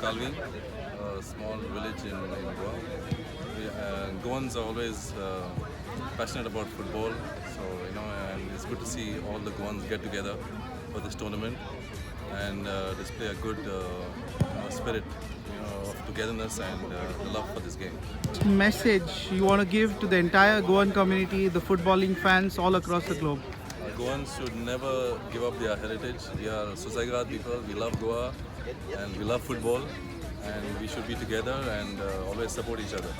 Calvim, a small village in Goa. Goans are always passionate about football, so and it's good to see all the Goans get together for this tournament and display a good spirit, of togetherness and the love for this game. Message you want to give to the entire Goan community, the footballing fans all across the globe? Goans should never give up their heritage. We are Susaigrad people, we love Goa and we love football, and we should be together and always support each other.